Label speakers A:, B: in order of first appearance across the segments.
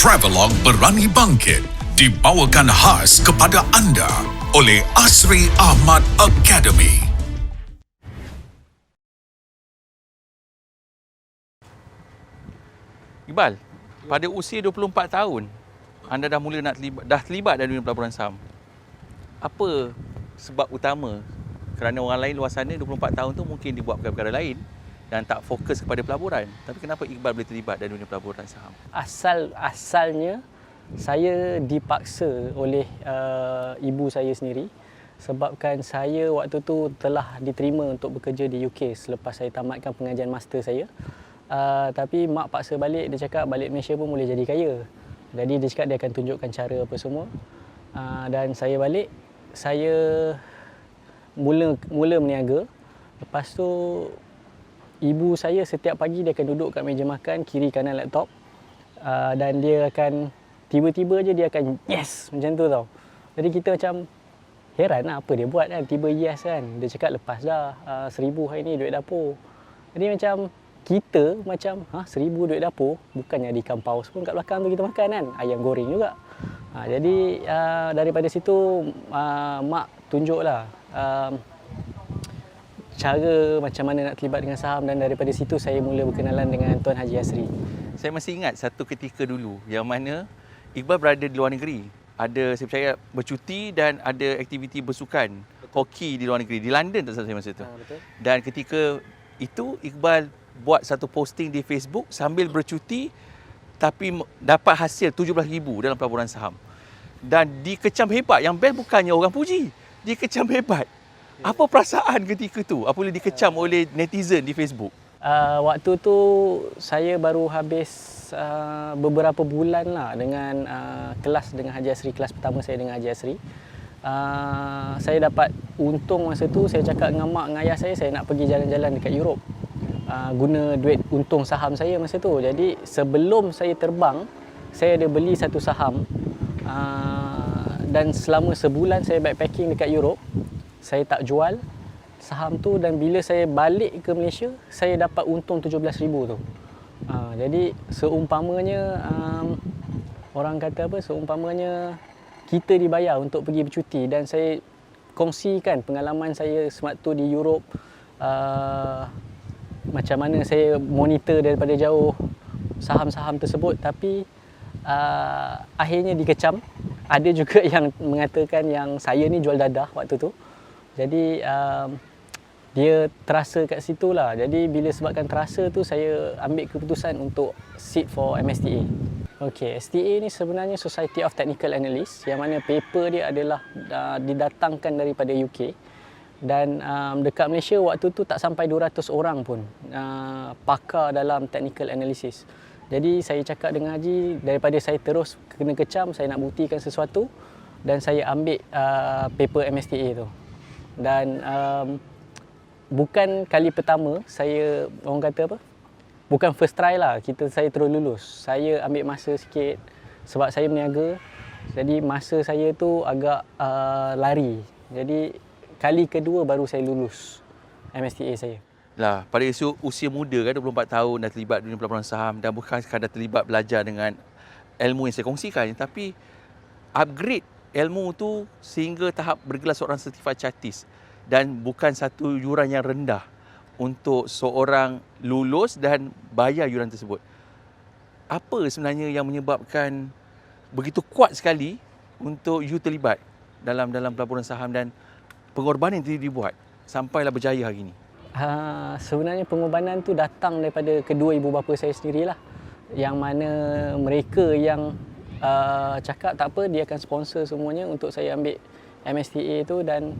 A: Travelog Berani Bangkit dibawakan khas kepada anda oleh Asri Ahmad Academy.
B: Iqbal, pada usia 24 tahun, anda dah mula dah terlibat dalam dunia pelaburan saham. Apa sebab utama kerana orang lain luar sana 24 tahun tu mungkin dibuat perkara-perkara lain dan tak fokus kepada pelaburan. Tapi kenapa Iqbal boleh terlibat dalam dunia pelaburan saham?
C: Asalnya saya dipaksa oleh ibu saya sendiri sebabkan saya waktu tu telah diterima untuk bekerja di UK selepas saya tamatkan pengajian master saya. Tapi mak paksa balik, dia cakap balik Malaysia pun boleh jadi kaya. Jadi dia cakap dia akan tunjukkan cara apa semua. Dan saya balik, saya mula meniaga. Lepas tu ibu saya setiap pagi dia akan duduk kat meja makan, kiri kanan laptop. Dan dia akan tiba-tiba je dia akan yes macam tu tau. Jadi kita macam heran lah apa dia buat kan, tiba yes kan. Dia cakap lepas dah 1,000 hari ni duit dapur. Jadi macam kita macam 1,000 duit dapur, bukannya di kampus pun kat belakang tu kita makan kan, ayam goreng juga. Jadi daripada situ mak tunjuklah cara macam mana nak terlibat dengan saham, dan daripada situ saya mula berkenalan dengan Tuan Haji Asri.
B: Saya masih ingat satu ketika dulu yang mana Iqbal berada di luar negeri. Ada, saya percaya, bercuti dan ada aktiviti bersukan hoki di luar negeri, di London tak salah saya masa tu.
C: Betul.
B: Dan ketika itu Iqbal buat satu posting di Facebook sambil bercuti tapi dapat hasil 17,000 dalam pelaburan saham. Dan dikecam hebat. Yang best bukannya orang puji, dikecam hebat. Apa perasaan ketika tu apabila dikecam oleh netizen di Facebook?
C: Waktu tu saya baru habis beberapa bulan lah dengan kelas dengan Haji Asri, kelas pertama saya dengan Haji Asri. Saya dapat untung masa tu, saya cakap dengan mak dengan ayah saya nak pergi jalan-jalan dekat Europe. Guna duit untung saham saya masa tu. Jadi sebelum saya terbang, saya ada beli satu saham. Dan selama sebulan saya backpacking dekat Europe, saya tak jual saham tu, dan bila saya balik ke Malaysia, saya dapat untung 17,000 tu. Jadi seumpamanya orang kata apa, seumpamanya kita dibayar untuk pergi bercuti, dan saya kongsikan pengalaman saya sewaktu di Europe, macam mana saya monitor daripada jauh saham-saham tersebut. Tapi akhirnya dikecam. Ada juga yang mengatakan yang saya ni jual dadah waktu tu. Jadi dia terasa kat situ lah. Jadi bila sebabkan terasa tu, saya ambil keputusan untuk sit for MSTA. Okey, STA ni sebenarnya Society of Technical Analysts, yang mana paper dia adalah didatangkan daripada UK. Dan dekat Malaysia waktu tu tak sampai 200 orang pun pakar dalam technical analysis. Jadi saya cakap dengan Haji, daripada saya terus kena kecam, saya nak buktikan sesuatu, dan saya ambil paper MSTA tu. Dan bukan kali pertama saya, orang kata apa, bukan first try lah, saya terus lulus. Saya ambil masa sikit sebab saya berniaga. Jadi masa saya tu agak lari. Jadi kali kedua baru saya lulus MSTA saya.
B: Lah, pada usia muda kan, 24 tahun dah terlibat dunia pelaburan saham, dan bukan sekadar terlibat belajar dengan ilmu yang saya kongsikan, tapi upgrade ilmu tu sehingga tahap bergelar seorang certified chartist, dan bukan satu yuran yang rendah untuk seorang lulus dan bayar yuran tersebut. Apa sebenarnya yang menyebabkan begitu kuat sekali untuk you terlibat dalam pelaburan saham, dan pengorbanan yang dibuat sampailah berjaya hari ini?
C: Sebenarnya pengorbanan tu datang daripada kedua ibu bapa saya sendirilah, yang mana mereka yang cakap tak apa, dia akan sponsor semuanya untuk saya ambil MSTA tu. Dan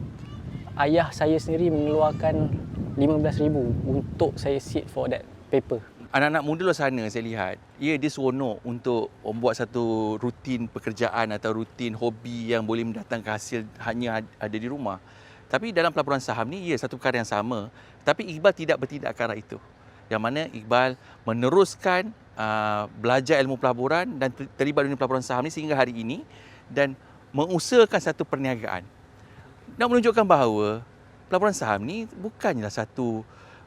C: ayah saya sendiri mengeluarkan 15,000 untuk saya sit for that paper.
B: Anak-anak muda luar sana saya lihat, dia seronok untuk membuat satu rutin pekerjaan atau rutin hobi yang boleh mendatangkan hasil hanya ada di rumah. Tapi dalam pelaburan saham ni, satu perkara yang sama. Tapi Iqbal tidak bertindak ke arah itu. Yang mana Iqbal meneruskan belajar ilmu pelaburan dan terlibat dunia pelaburan saham ni sehingga hari ini, dan mengusahakan satu perniagaan. Nak menunjukkan bahawa pelaburan saham ni bukanlah satu,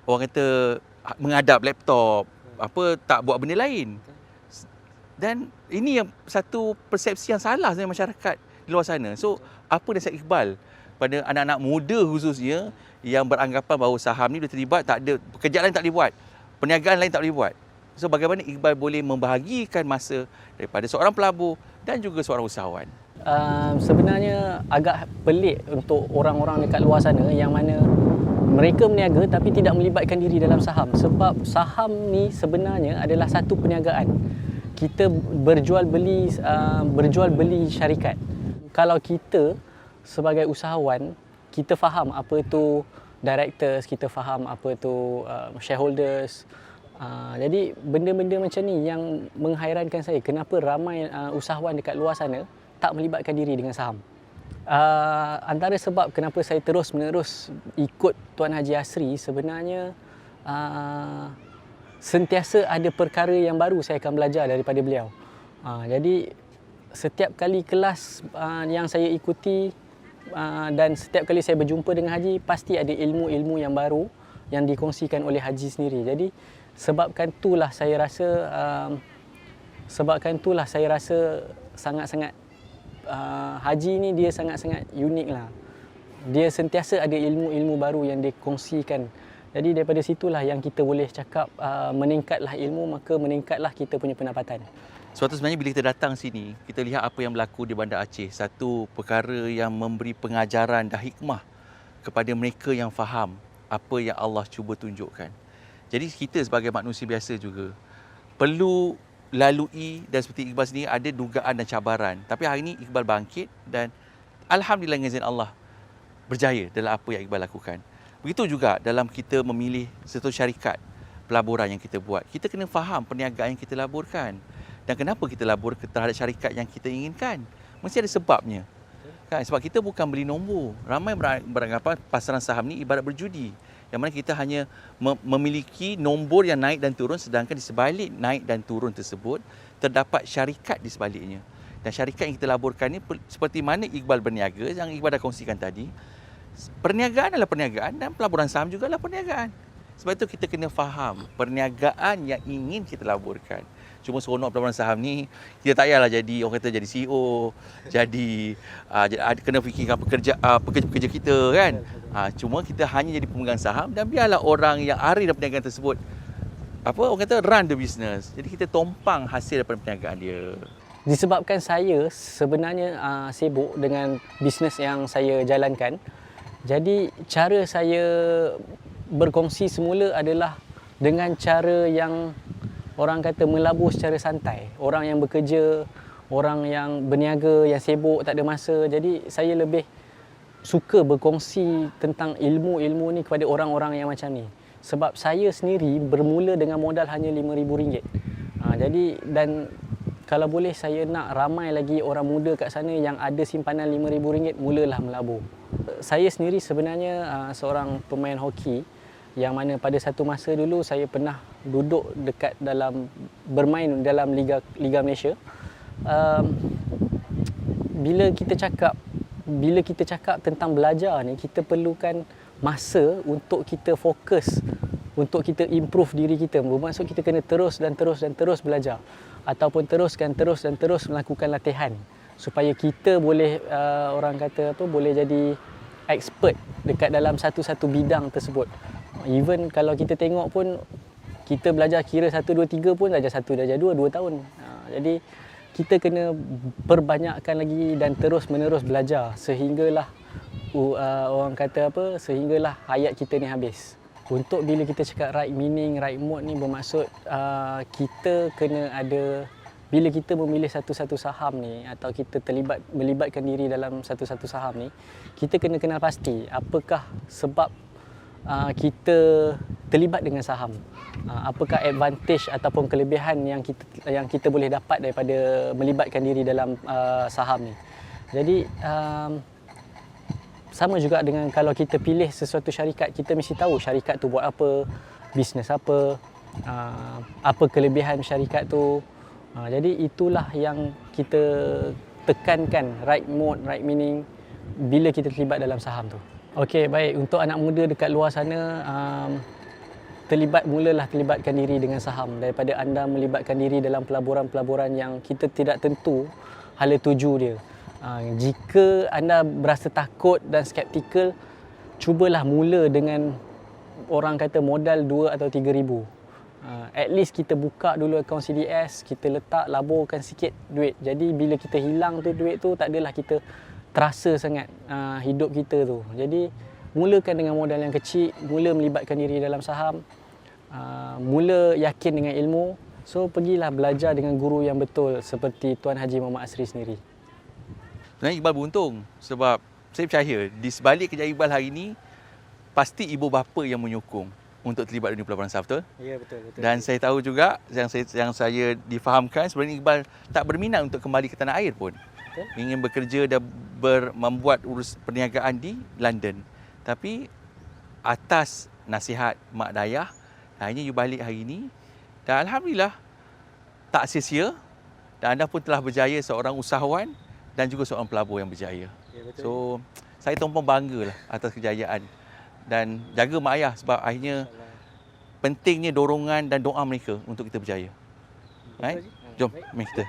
B: orang kata, mengadap laptop, tak buat benda lain. Dan ini yang satu persepsi yang salah sebenarnya masyarakat di luar sana. So, apa nasihat Iqbal pada anak-anak muda khususnya yang beranggapan bahawa saham ni dia terlibat, tak ada, pekerjaan lain tak boleh buat, perniagaan lain tak boleh buat. So, bagaimana Iqbal boleh membahagikan masa daripada seorang pelabur dan juga seorang usahawan?
C: Sebenarnya agak pelik untuk orang-orang dekat luar sana yang mana mereka berniaga tapi tidak melibatkan diri dalam saham. Sebab saham ni sebenarnya adalah satu perniagaan. Kita berjual beli syarikat. Kalau kita sebagai usahawan, kita faham apa itu directors, kita faham apa itu shareholders. Jadi benda-benda macam ni yang menghairankan saya, kenapa ramai usahawan dekat luar sana tak melibatkan diri dengan saham. Antara sebab kenapa saya terus-menerus ikut Tuan Haji Asri sebenarnya sentiasa ada perkara yang baru saya akan belajar daripada beliau. Jadi setiap kali kelas yang saya ikuti dan setiap kali saya berjumpa dengan Haji, pasti ada ilmu-ilmu yang baru yang dikongsikan oleh Haji sendiri. Jadi sebabkan itulah saya rasa sangat-sangat Haji ni dia sangat-sangat unik lah. Dia sentiasa ada ilmu-ilmu baru yang dikongsikan. Jadi daripada situlah yang kita boleh cakap meningkatlah ilmu, maka meningkatlah kita punya pendapatan.
B: Sebab tu sebenarnya bila kita datang sini, kita lihat apa yang berlaku di Bandar Aceh. Satu perkara yang memberi pengajaran dan hikmah kepada mereka yang faham apa yang Allah cuba tunjukkan. Jadi kita sebagai manusia biasa juga perlu lalui, dan seperti Iqbal sendiri ada dugaan dan cabaran. Tapi hari ini Iqbal bangkit dan alhamdulillah dengan izin Allah berjaya dalam apa yang Iqbal lakukan. Begitu juga dalam kita memilih satu syarikat pelaburan yang kita buat. Kita kena faham perniagaan yang kita laburkan. Dan kenapa kita labur terhadap syarikat yang kita inginkan. Mesti ada sebabnya. Kan? Sebab kita bukan beli nombor. Ramai beranggapan pasaran saham ni ibarat berjudi. Yang mana kita hanya memiliki nombor yang naik dan turun, sedangkan di sebalik naik dan turun tersebut terdapat syarikat di sebaliknya. Dan syarikat yang kita laburkan ni seperti mana Iqbal berniaga yang Iqbal dah kongsikan tadi. Perniagaan adalah perniagaan dan pelaburan saham juga adalah perniagaan. Sebab itu kita kena faham perniagaan yang ingin kita laburkan. Cuma seronok pelaburan saham ni, kita tak payahlah jadi, orang kata jadi CEO, kena fikirkan pekerja-pekerja kita kan. Cuma kita hanya jadi pemegang saham dan biarlah orang yang ahli dalam perniagaan tersebut, orang kata run the business. Jadi kita tompang hasil daripada perniagaan dia.
C: Disebabkan saya sebenarnya sibuk dengan bisnes yang saya jalankan, jadi cara saya berkongsi semula adalah dengan cara yang orang kata melabur secara santai. Orang yang bekerja, orang yang berniaga, yang sibuk, tak ada masa. Jadi saya lebih suka berkongsi tentang ilmu-ilmu ni kepada orang-orang yang macam ni. Sebab saya sendiri bermula dengan modal hanya RM5,000. Jadi dan kalau boleh saya nak ramai lagi orang muda kat sana yang ada simpanan RM5,000, mulalah melabur. Saya sendiri sebenarnya seorang pemain hoki yang mana pada satu masa dulu saya pernah duduk dekat bermain dalam Liga Malaysia. Bila kita cakap tentang belajar ni, kita perlukan masa untuk kita fokus, untuk kita improve diri kita. Bermaksud kita kena terus belajar, ataupun terus melakukan latihan supaya kita boleh boleh jadi expert dekat dalam satu-satu bidang tersebut. Even kalau kita tengok pun, kita belajar kira 1, 2, 3 pun darjah 1, darjah 2 tahun. Jadi kita kena perbanyakkan lagi dan terus-menerus belajar sehinggalah sehinggalah hayat kita ni habis. Untuk bila kita cakap right meaning, right mode ni bermaksud kita kena ada, bila kita memilih satu-satu saham ni atau kita melibatkan diri dalam satu-satu saham ni, kita kena kenal pasti apakah sebab kita terlibat dengan saham. Apakah advantage ataupun kelebihan yang kita boleh dapat daripada melibatkan diri dalam saham ni. Jadi sama juga dengan kalau kita pilih sesuatu syarikat, kita mesti tahu syarikat tu buat apa, bisnes apa kelebihan syarikat tu. Jadi itulah yang kita tekankan, right mode, right meaning bila kita terlibat dalam saham tu. Okey, baik. Untuk anak muda dekat luar sana, mulalah terlibatkan diri dengan saham daripada anda melibatkan diri dalam pelaburan-pelaburan yang kita tidak tentu hala tuju dia. Jika anda berasa takut dan skeptikal, cubalah mula dengan orang kata modal 2 atau 3 ribu. At least kita buka dulu akaun CDS, kita letak, laburkan sikit duit. Jadi bila kita hilang tu duit tu, tak adalah kita terasa sangat hidup kita tu. Jadi mulakan dengan modal yang kecil, mula melibatkan diri dalam saham, mula yakin dengan ilmu. So pergilah belajar dengan guru yang betul seperti Tuan Haji Muhammad Asri sendiri.
B: Sebenarnya Iqbal beruntung sebab saya percaya di sebalik kerja Iqbal hari ini, pasti ibu bapa yang menyokong untuk terlibat dunia pelaburan saham, betul?
C: Ya, betul.
B: Dan saya tahu juga yang saya difahamkan sebenarnya Iqbal tak berminat untuk kembali ke tanah air pun.
C: Betul.
B: Ingin bekerja dan membuat urus perniagaan di London. Tapi atas nasihat mak dayah, akhirnya you balik hari ini dan alhamdulillah tak sia-sia dan anda pun telah berjaya seorang usahawan dan juga seorang pelabur yang berjaya.
C: Ya, betul.
B: So saya tumpang banggalah atas kejayaan dan jaga mak ayah sebab akhirnya pentingnya dorongan dan doa mereka untuk kita berjaya. Right? Jom, mari kita